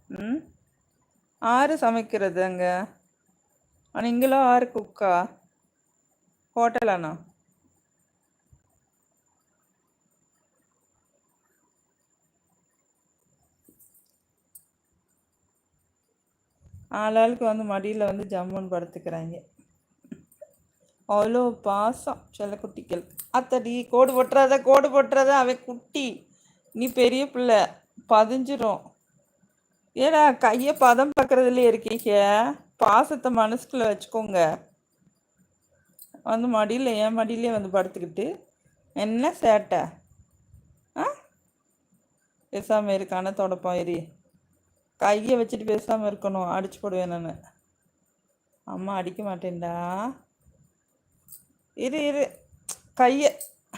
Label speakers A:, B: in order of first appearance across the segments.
A: ம் ஆறு சமைக்கிறது அங்கே? நீங்களும் ஆறு குக்கா? ஹோட்டலாண்ணா? ஆளாளுக்கு வந்து மடியில் வந்து ஜம்முன்னு படுத்துக்கிறாங்க. அவ்வளோ பாசம் செல்லக்குட்டிகள். அத்தடி கோடு போட்டுறாத, கோடு போட்டுறாத, அவன் குட்டி, நீ பெரிய பிள்ளை, பதிஞ்சிரும். ஏடா கையை பதம் பார்க்கறதுல இருக்கீங்க, பாசத்தை மனசுக்குள்ள வச்சுக்கோங்க. வந்து மடியில் என் மடியிலே வந்து படுத்துக்கிட்டு என்ன சேட்டை? ஆ பேசாமல் இருக்கான தொடப்பம் எரி, கையை வச்சுட்டு பேசாமல் இருக்கணும். அடிச்சு போடுவேன் நான். அம்மா அடிக்க மாட்டேன்டா, இரு இரு, கையை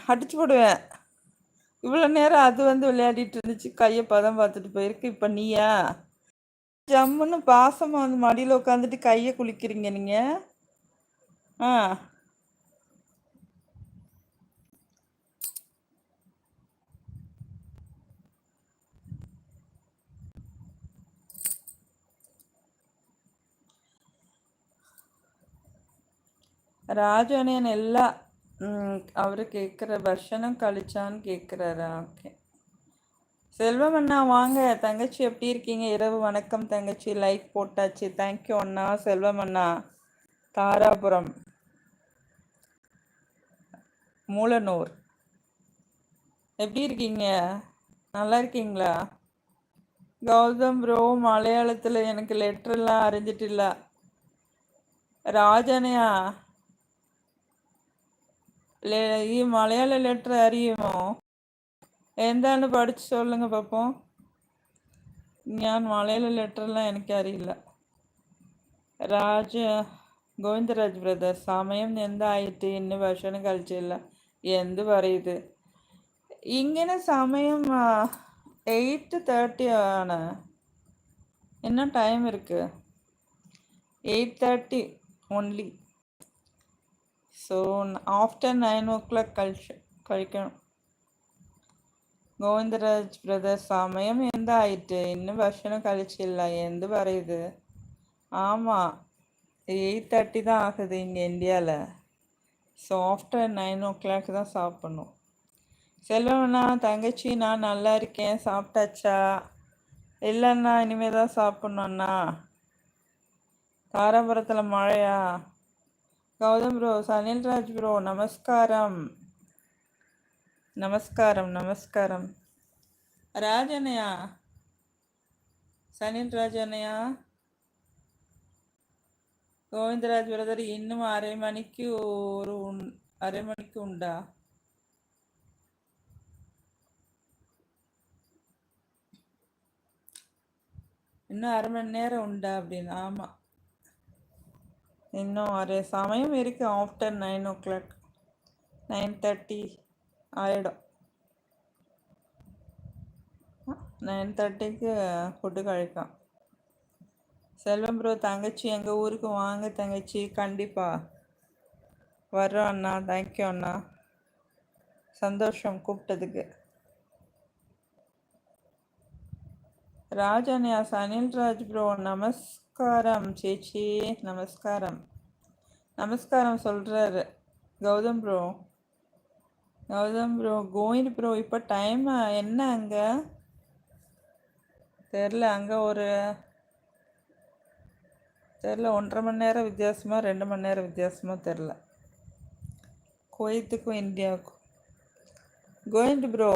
A: அடிச்சு போடுவேன். இவ்வளோ நேரம் அது வந்து விளையாடிட்டு இருந்துச்சு, கையை பதம் பார்த்துட்டு போயிருக்கு. இப்போ நீயா ஜம்முன்னு பாசமாக வந்து மடியில் உட்காந்துட்டு கையை குளிக்கிறீங்க நீங்கள்? ஆ ராஜானேன் எல்லாம் அவர் கேட்குற பர்ஷனும் கழிச்சான்னு கேட்குறாரா? ஓகே. செல்வம் அண்ணா வாங்க. தங்கச்சி எப்படி இருக்கீங்க? இரவு வணக்கம் தங்கச்சி. லைக் போட்டாச்சு. தேங்க்யூ அண்ணா. செல்வம் அண்ணா தாராபுரம் மூலனூர் எப்படி இருக்கீங்க? நல்லா இருக்கீங்களா? கௌதம் ப்ரோ மலையாளத்தில் எனக்கு லெட்டர்லாம் அறிஞ்சிட்டு இல்லை. ராஜனையா ഈ മലയാള ലെറ്റർ അറിയുമോ? എന്താണ് പഠിച്ച് சொல்லுங்க பார்ப்போம். ഞാൻ മലയാള ലെറ്ററെല്ലാം എനിക്കറിയില്ല. രാജ ഗോവിന്ദരാജ് ബ്രദർ സമയം എന്തായിട്ട് ഇന്ന് ഭക്ഷണം കഴിച്ചില്ല? എന്ത് പറയുത്? ഇങ്ങനെ സമയം 8:30 ആണ്. இன்னும் டைம் இருக்கு. 8:30 ஒன்லி. ஸோ ஆஃப்டர் 9 o'clock കഴിക്കണം. ഗോവിന്ദരാജ് ബ്രദർ സമയം എന്തായിട്ട് இன்னும் ഭക്ഷണം കഴിച്ചില്ല? എന്ത് പറയുது? ஆமாம் 8:30 தான் ஆகுது இங்கே இந்தியாவில். ஸோ ஆஃப்டர் 9 o'clock தான் சாப்பிட்ணும். செல்வம்ண்ணா தங்கச்சி நான் நல்லா இருக்கேன். சாப்பிட்டாச்சா? இல்லைண்ணா இனிமேல் தான் சாப்பிட்ணுண்ணா. தாராபுரத்தில் மழையா? கௌதம் ப்ரோ, சனில்ராஜ் ப்ரோ நமஸ்காரம். நமஸ்காரம் நமஸ்காரம். ராஜனையா, சனில் ராஜனையா, கோவிந்தராஜ் பிரதர் இன்னும் அரை மணிக்கு உண்டா? இன்னும் அரை மணி நேரம் உண்டா அப்படின்னு? ஆமாம், இன்னும் சமயம் இருக்குது. ஆஃப்டர் 9 o'clock 9:30 ஆயிடும். 9:30க்கு ஃபுட்டு கழிக்கும். செல்வம் ப்ரோ தங்கச்சி எங்கள் ஊருக்கு வாங்க தங்கச்சி. கண்டிப்பாக வர்றோம் அண்ணா. தேங்க்யூ அண்ணா, சந்தோஷம் கூப்பிட்டதுக்கு. ராஜன்யா, சனில்ராஜ் ப்ரோ நமஸ்காரம் சேச்சி. நமஸ்காரம் நமஸ்காரம் சொல்கிறாரு கௌதம் ப்ரோ. கோவிந்த் ப்ரோ இப்போ டைம் என்ன அங்கே தெரில. அங்கே தெரில 1.5 மணி நேரம் வித்தியாசமாக 2 மணி நேரம் வித்தியாசமாக தெரில. குவைத்துக்கும் இந்தியாவுக்கும். கோவிந்த் ப்ரோ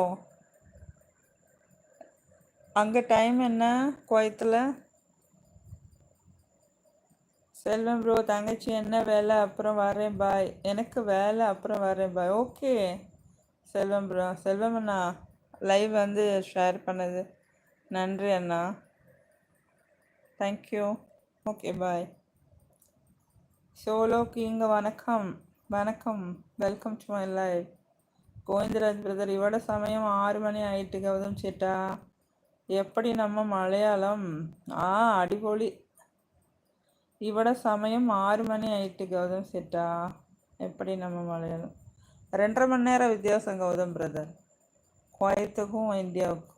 A: அங்கே டைம் என்ன குவைத்தில்? செல்வம் ப்ரோ தங்கச்சி என்ன வேலை? அப்புறம் வரேன் பாய். எனக்கு வேலை, அப்புறம் வரேன் bye. Okay Selvam bro. Selvam அண்ணா லைவ் வந்து ஷேர் பண்ணது நன்றி அண்ணா. Thank you. Okay bye. Solo king வணக்கம். வணக்கம், welcome to my live. Govindaraj brother இவட சமயம் 6 மணி ஆயிட்டு. கௌதம் சேட்டா எப்படி நம்ம மலையாளம்? அடிபொலி. இவட சமயம் 6 மணி ஆயிட்டு கௌதம் சேட்டா. எப்படி நம்ம மலையாளம்? 2.5 மணி நேரம் வித்தியாசம் கௌதம் பிரதர், குவைத்துக்கும் இந்தியாவுக்கும்.